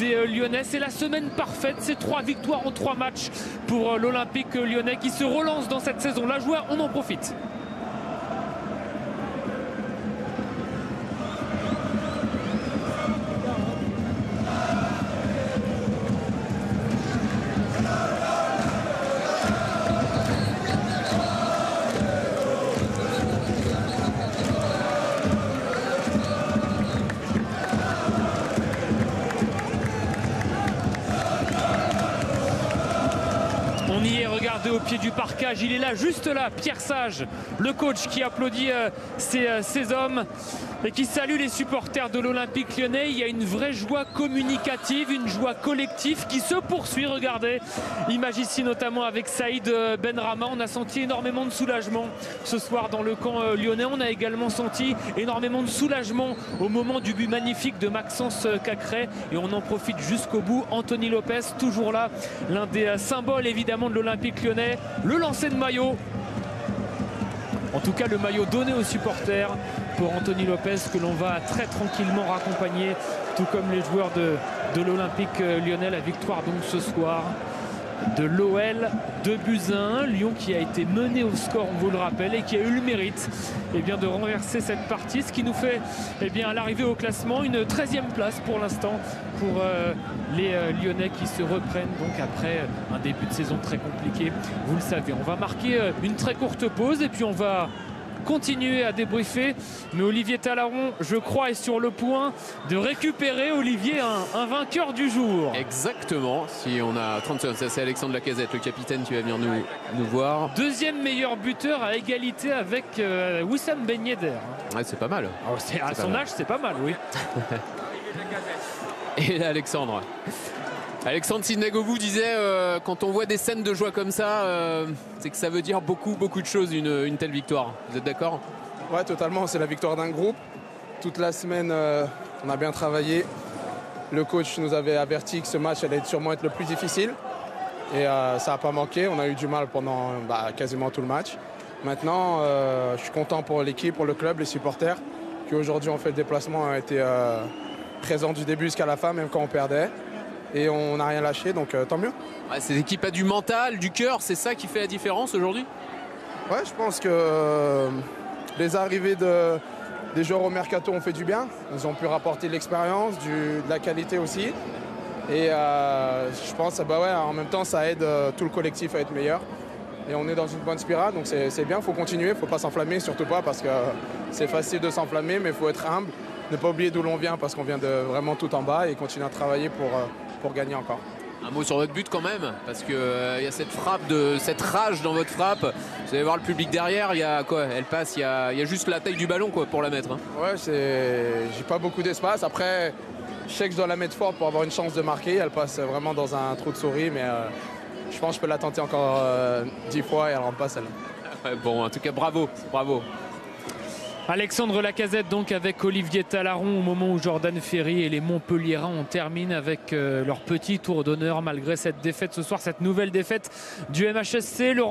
des Lyonnais. C'est la semaine parfaite, c'est 3 victoires en 3 matchs pour l'Olympique lyonnais qui se relance dans cette saison. La joie, on en profite. On y est, regardez au pied du parquage, il est là, juste là, Pierre Sage, le coach qui applaudit ces hommes et qui salue les supporters de l'Olympique lyonnais. Il y a une vraie joie communicative, une joie collective qui se poursuit, regardez. Image ici notamment avec Saïd Benrahma, on a senti énormément de soulagement ce soir dans le camp lyonnais. On a également senti énormément de soulagement au moment du but magnifique de Maxence Cacré et on en profite jusqu'au bout. Anthony Lopez, toujours là, l'un des symboles évidemment de l'Olympique lyonnais, le lancer de maillot. En tout cas, le maillot donné aux supporters pour Anthony Lopez que l'on va très tranquillement raccompagner, tout comme les joueurs de l'Olympique lyonnais. La victoire donc ce soir de l'OL, 2-1. Lyon qui a été mené au score, on vous le rappelle, et qui a eu le mérite de renverser cette partie, ce qui nous fait à l'arrivée au classement une 13e place pour l'instant pour les Lyonnais qui se reprennent donc après un début de saison très compliqué. Vous le savez, on va marquer une très courte pause et puis on va continuer à débriefer, mais Olivier Talaron, je crois, est sur le point de récupérer, Olivier, un vainqueur du jour. Exactement, si on a 30 secondes, ça c'est Alexandre Lacazette, le capitaine qui va venir nous voir. Deuxième meilleur buteur à égalité avec Wissam Ben Yedder. Ouais, c'est pas mal. Oh, à son âge, c'est pas mal, oui. Et là, Alexandre Sidney-Govou disait quand on voit des scènes de joie comme ça, c'est que ça veut dire beaucoup de choses, une telle victoire. Vous êtes d'accord? Ouais, totalement, c'est la victoire d'un groupe. Toute la semaine, on a bien travaillé. Le coach nous avait averti que ce match allait sûrement être le plus difficile. Et ça n'a pas manqué, on a eu du mal pendant quasiment tout le match. Maintenant, je suis content pour l'équipe, pour le club, les supporters, qui aujourd'hui ont fait le déplacement, ont été présents du début jusqu'à la fin, même quand on perdait. Et on n'a rien lâché, donc tant mieux. Ouais, cette équipe a du mental, du cœur, c'est ça qui fait la différence aujourd'hui? Ouais, je pense que les arrivées des joueurs au mercato ont fait du bien. Ils ont pu rapporter de l'expérience, de la qualité aussi. Et je pense en même temps, ça aide tout le collectif à être meilleur. Et on est dans une bonne spirale, donc c'est bien, il faut continuer, il ne faut pas s'enflammer, surtout pas parce que c'est facile de s'enflammer, mais il faut être humble, ne pas oublier d'où l'on vient parce qu'on vient de vraiment tout en bas et continuer à travailler pour gagner encore. Un mot sur votre but quand même, parce qu'il y a cette frappe, cette rage dans votre frappe. Vous allez voir le public derrière, il y a quoi? Elle passe, il y a juste la taille du ballon pour la mettre. Hein. Ouais, j'ai pas beaucoup d'espace. Après, je sais que je dois la mettre fort pour avoir une chance de marquer. Elle passe vraiment dans un trou de souris, mais je pense que je peux la tenter encore 10 fois et elle rentre pas celle-là. Ouais, bon, en tout cas, bravo. Alexandre Lacazette donc avec Olivier Talaron au moment où Jordan Ferry et les Montpelliérains on termine avec leur petit tour d'honneur malgré cette défaite ce soir, cette nouvelle défaite du MHSC. Laurent